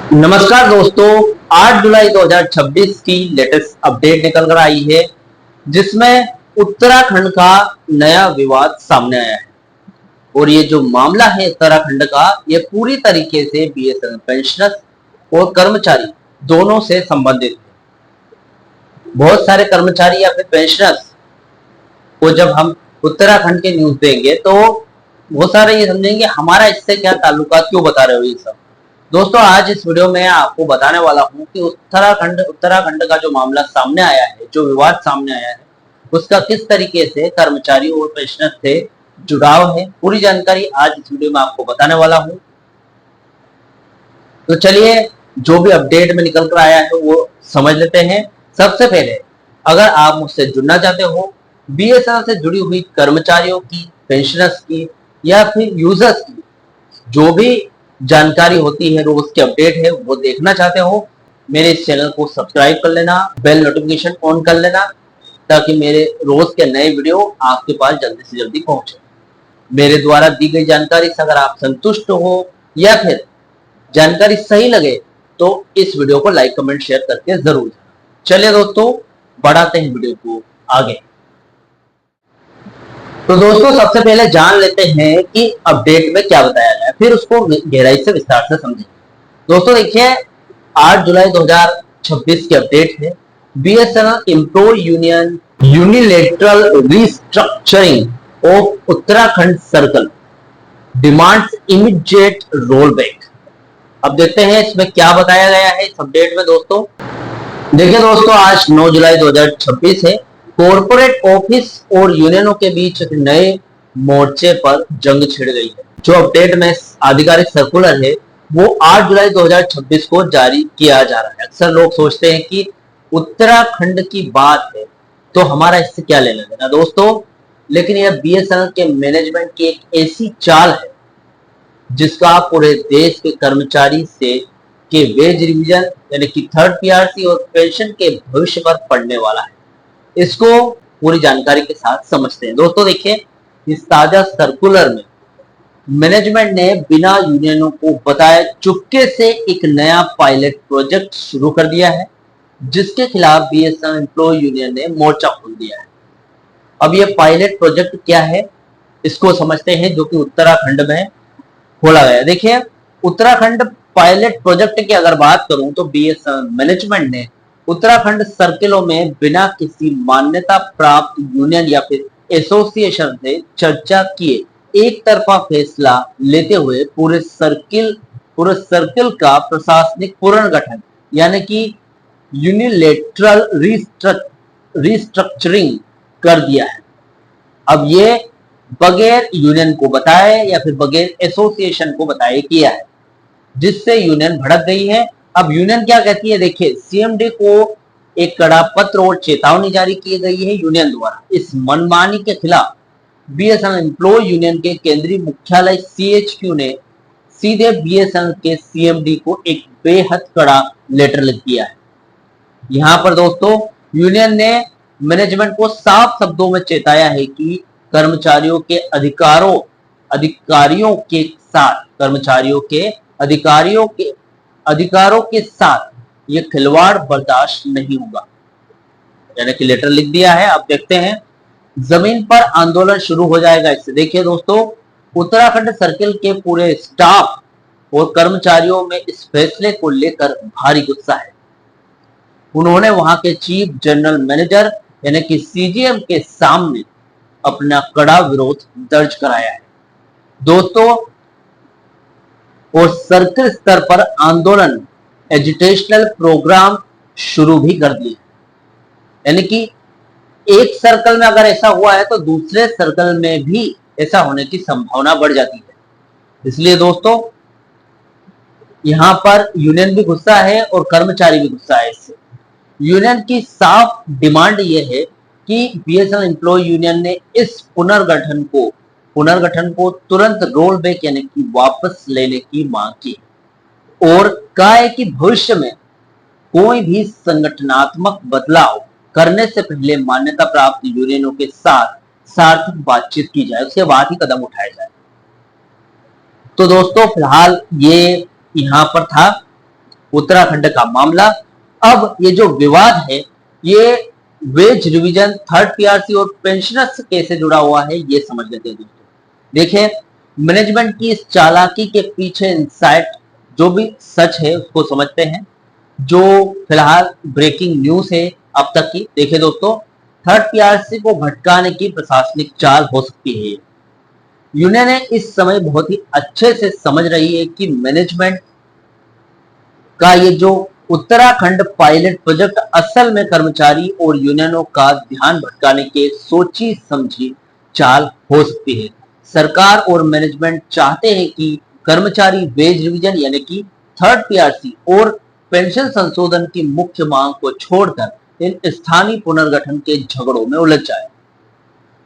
नमस्कार दोस्तों, 8 जुलाई 2026 की लेटेस्ट अपडेट निकल कर आई है जिसमें उत्तराखंड का नया विवाद सामने आया है। और ये जो मामला है उत्तराखंड का, ये पूरी तरीके से बीएसएनएल पेंशनर्स और कर्मचारी दोनों से संबंधित है। बहुत सारे कर्मचारी या फिर पेंशनर्स को जब हम उत्तराखंड के न्यूज देंगे तो बहुत सारे ये समझेंगे हमारा इससे क्या ताल्लुका, क्यों बता रहे हो ये सब। दोस्तों, आज इस वीडियो में आपको बताने वाला हूं कि उत्तराखंड का जो मामला सामने आया है, जो विवाद सामने आया है, उसका किस तरीके से कर्मचारी और पेंशनर से जुड़ाव है। पूरी जानकारी आज इस वीडियो में आपको बताने वाला हूं। तो चलिए, जो भी अपडेट में निकल कर आया है वो समझ लेते हैं। सबसे पहले, अगर आप मुझसे जुड़ना चाहते हो, बीएसएनएल से जुड़ी हुई कर्मचारियों की, पेंशनर्स की या फिर यूजर्स की जो भी जानकारी होती है, रोज की अपडेट है, वो देखना चाहते हो, मेरे इस चैनल को सब्सक्राइब कर लेना, बेल नोटिफिकेशन ऑन कर लेना, ताकि मेरे रोज के नए वीडियो आपके पास जल्दी से जल्दी पहुंचे। मेरे द्वारा दी गई जानकारी से अगर आप संतुष्ट हो या फिर जानकारी सही लगे तो इस वीडियो को लाइक कमेंट शेयर करके जरूर। चलिए दोस्तों, बढ़ाते हैं वीडियो को आगे। तो दोस्तों, सबसे पहले जान लेते हैं कि अपडेट में क्या बताया गया, फिर उसको गहराई से विस्तार से समझेंगे। दोस्तों देखिए, 8 जुलाई 2026 की अपडेट है। BSNL employee union unilateral restructuring of Uttarakhand circle demands immediate roll back. अब देखते हैं इसमें क्या बताया गया है इस अपडेट में। दोस्तों देखिए दोस्तों, आज 9 जुलाई 2026 है। कॉर्पोरेट ऑफिस और यूनियनों के बीच एक नए मोर्चे पर जंग छिड़ गई है। जो अपडेट में आधिकारिक सर्कुलर है वो 8 जुलाई 2026 को जारी किया जा रहा है। अक्सर लोग सोचते हैं कि उत्तराखंड की बात है तो हमारा इससे क्या लेना देना दोस्तों, लेकिन यह बीएसएनएल के मैनेजमेंट की एक ऐसी चाल है जिसका पूरे देश के कर्मचारी से के वेज रिवीजन यानी कि थर्ड पीआरसी और पेंशन के भविष्य पर पड़ने वाला है। इसको पूरी जानकारी के साथ समझते हैं। दोस्तों देखिए, इस ताजा सर्कुलर में मैनेजमेंट ने बिना यूनियनों को बताए चुपके से एक नया पायलट प्रोजेक्ट शुरू कर दिया है, जिसके खिलाफ बीएसएनएल एम्प्लॉय यूनियन ने मोर्चा खोल दिया है। अब ये पायलट प्रोजेक्ट क्या है, इसको समझते हैं, जो कि उत्तराखंड में खोला गया। देखिए, उत्तराखंड पायलट प्रोजेक्ट की अगर बात करूं तो बीएसएनएल मैनेजमेंट ने उत्तराखंड सर्किलों में बिना किसी मान्यता प्राप्त यूनियन या फिर एसोसिएशन से चर्चा किए एक तरफा फैसला लेते हुए पूरे सर्किल का प्रशासनिक पुनर्गठन यानी कि यूनिलेटरल रिस्ट्रक्चरिंग कर दिया है। अब ये बगैर यूनियन को बताए या फिर बगैर एसोसिएशन को बताए किया है, जिससे यूनियन भड़क गई है। अब यूनियन क्या कहती है, देखिए, सीएमडी को एक कड़ा पत्र और चेतावनी जारी की गई है यूनियन द्वारा। इस मनमानी के खिलाफ बीएसएनएल एम्प्लॉय यूनियन के केंद्रीय मुख्यालय सीएचक्यू ने सीधे बीएसएनएल के सीएमडी को एक बेहद कड़ा लेटर लिख दिया है। यहां पर दोस्तों, यूनियन ने मैनेजमेंट को साफ शब्दों में चेताया है कि कर्मचारियों के अधिकारों के साथ ये खिलवाड़ बर्दाश्त नहीं होगा, यानी कि लेटर लिख दिया है। अब देखते हैं, जमीन पर आंदोलन शुरू हो जाएगा इससे। देखिए दोस्तों, उत्तराखंड सर्किल के पूरे स्टाफ और कर्मचारियों में इस फैसले को लेकर भारी गुस्सा है। उन्होंने वहां के चीफ जनरल मैनेजर यानी कि सीजीएम के सामने अपना कड़ा विरोध दर्ज कराया है दोस्तों। और सर्किल स्तर पर आंदोलन एजुटेशनल प्रोग्राम शुरू भी कर दिए, यानी कि एक सर्कल में अगर ऐसा हुआ है तो दूसरे सर्कल में भी ऐसा होने की संभावना बढ़ जाती है। इसलिए दोस्तों, यहां पर यूनियन भी गुस्सा है और कर्मचारी भी गुस्सा है। इससे यूनियन की साफ डिमांड यह है कि बीएसएनएल एम्प्लॉय यूनियन ने इस पुनर्गठन को तुरंत रोल बैक यानी कि वापस लेने की मांग की और कहा है कि भविष्य में कोई भी संगठनात्मक बदलाव करने से पहले मान्यता प्राप्त यूनियनों के साथ सार्थक बातचीत की जाए, उसके बाद ही कदम उठाया जाए। तो दोस्तों फिलहाल ये यहां पर था उत्तराखंड का मामला। अब ये जो विवाद है ये वेज रिवीजन, थर्ड पीआरसी और पेंशनर्स कैसे जुड़ा हुआ है ये समझ लेते हैं दोस्तों। देखिए, मैनेजमेंट की इस चालाकी के पीछे इनसाइट जो भी सच है उसको समझते हैं। जो फिलहाल ब्रेकिंग न्यूज है अब तक की, देखिए दोस्तों, थर्ड पीआरसी को भटकाने की प्रशासनिक चाल हो सकती है। यूनियन इस समय बहुत ही अच्छे से समझ रही है कि मैनेजमेंट का ये जो उत्तराखंड पायलट प्रोजेक्ट असल में कर्मचारी और यूनियनों का ध्यान भटकाने के सोची समझी चाल हो सकती है। सरकार और मैनेजमेंट चाहते हैं कि कर्मचारी वेज रिवीजन यानी कि थर्ड पीआरसी और पेंशन संशोधन की मुख्य मांग को छोड़कर इन स्थानीय पुनर्गठन के झगड़ों में उलझ जाए।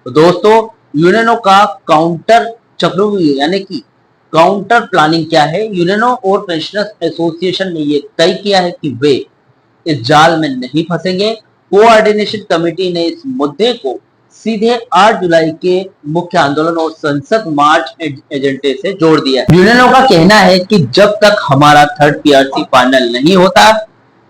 तो दोस्तों, यूनियनों का काउंटर चक्रव्यूह यानी कि काउंटर प्लानिंग क्या है? यूनियनों और पेंशनर्स एसोसिएशन ने ये तय किया है कि वे इस जाल में नहीं फंसेंगे। कोऑर्डिनेशन कमेटी ने इस मुद्दे को सीधे 8 जुलाई के मुख्य आंदोलन और संसद मार्च एजेंडे से जोड़ दिया है। यूनियनों का कहना है कि जब तक हमारा थर्ड पीआरसी फाइनल नहीं होता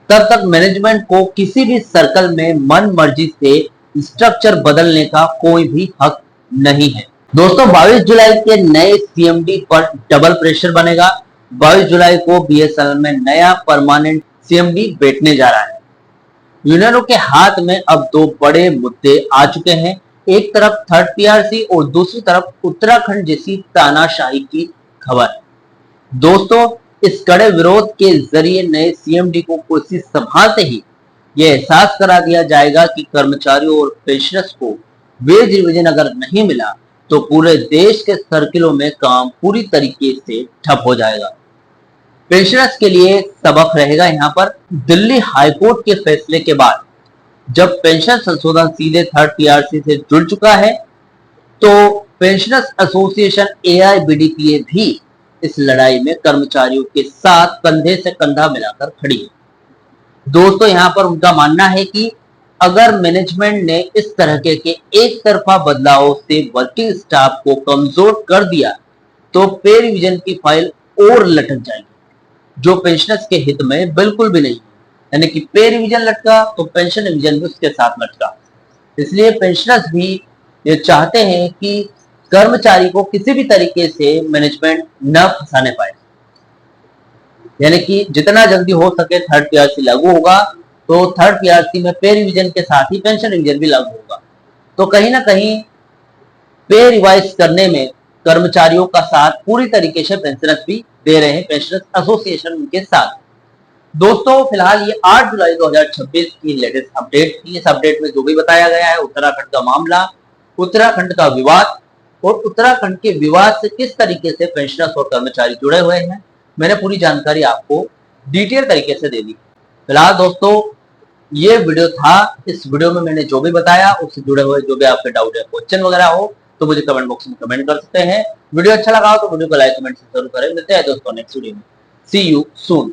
तब तक मैनेजमेंट को किसी भी सर्कल में मन मर्जी से स्ट्रक्चर बदलने का कोई भी हक नहीं है। दोस्तों, 22 जुलाई के नए सीएमडी पर डबल प्रेशर बनेगा। 22 जुलाई को बीएसएनएल में नया परमानेंट सीएमडी बैठने जा रहा है। यूनियनों के हाथ में अब दो बड़े मुद्दे आ चुके हैं। एक तरफ थर्ड पीआरसी और दूसरी तरफ उत्तराखंड जैसी तानाशाही की खबर। दोस्तों, इस कड़े विरोध के जरिए नए सीएमडी को कुर्सी संभालते ही यह एहसास करा दिया जाएगा कि कर्मचारियों और पेंशनर्स को वेज रिवीजन अगर नहीं मिला तो पूरे देश के सर्किलों में काम पूरी तरीके से ठप हो जाएगा। पेंशनर्स के लिए सबक रहेगा यहाँ पर। दिल्ली हाईकोर्ट के फैसले के बाद जब पेंशन संशोधन सीधे थर्ड पीआरसी से जुड़ चुका है तो पेंशनर्स एसोसिएशन एआईबीडीपीए भी इस लड़ाई में कर्मचारियों के साथ कंधे से कंधा मिलाकर खड़ी है। दोस्तों, यहाँ पर उनका मानना है कि अगर मैनेजमेंट ने इस तरह के एक तरफा बदलावों से वर्किंग स्टाफ को कमजोर कर दिया तो पे रिवीजन की फाइल और लटक जाएगी, जो पेंशनर्स के हित में बिल्कुल भी नहीं है। यानी कि पे रिवीजन लटका तो पेंशन रिवीजन भी उसके साथ लटका। इसलिए पेंशनर्स भी ये चाहते हैं कि कर्मचारी को किसी भी तरीके से मैनेजमेंट न फंसाने पाए। यानी कि जितना जल्दी हो सके थर्ड पीआरसी लागू होगा तो थर्ड पीआरसी में पे रिवीजन के साथ ही पेंशन रिवीजन भी लागू होगा। तो कहीं ना कहीं पे रिवाइज करने में कर्मचारियों का साथ पूरी तरीके से पेंशनर्स भी दे रहे हैं, पेंशनर्स एसोसिएशन उनके साथ। दोस्तों, फिलहाल ये 8 जुलाई 2026 की लेटेस्ट अपडेट थी। इस अपडेट में जो भी बताया गया है उत्तराखंड का मामला, उत्तराखंड का विवाद और उत्तराखंड के विवाद से किस तरीके से पेंशनर्स और कर्मचारी जुड़े हुए हैं, मैंने पूरी जानकारी आपको डिटेल तरीके से दे दी। फिलहाल दोस्तों, ये वीडियो था। इस वीडियो में मैंने जो भी बताया उससे जुड़े हुए जो भी आपके डाउट या क्वेश्चन वगैरह हो तो मुझे कमेंट बॉक्स में कमेंट कर सकते हैं। वीडियो अच्छा लगा हो तो वीडियो को लाइक कमेंट जरूर करें। मिलते हैं दोस्तों नेक्स्ट वीडियो में। सी यू सून।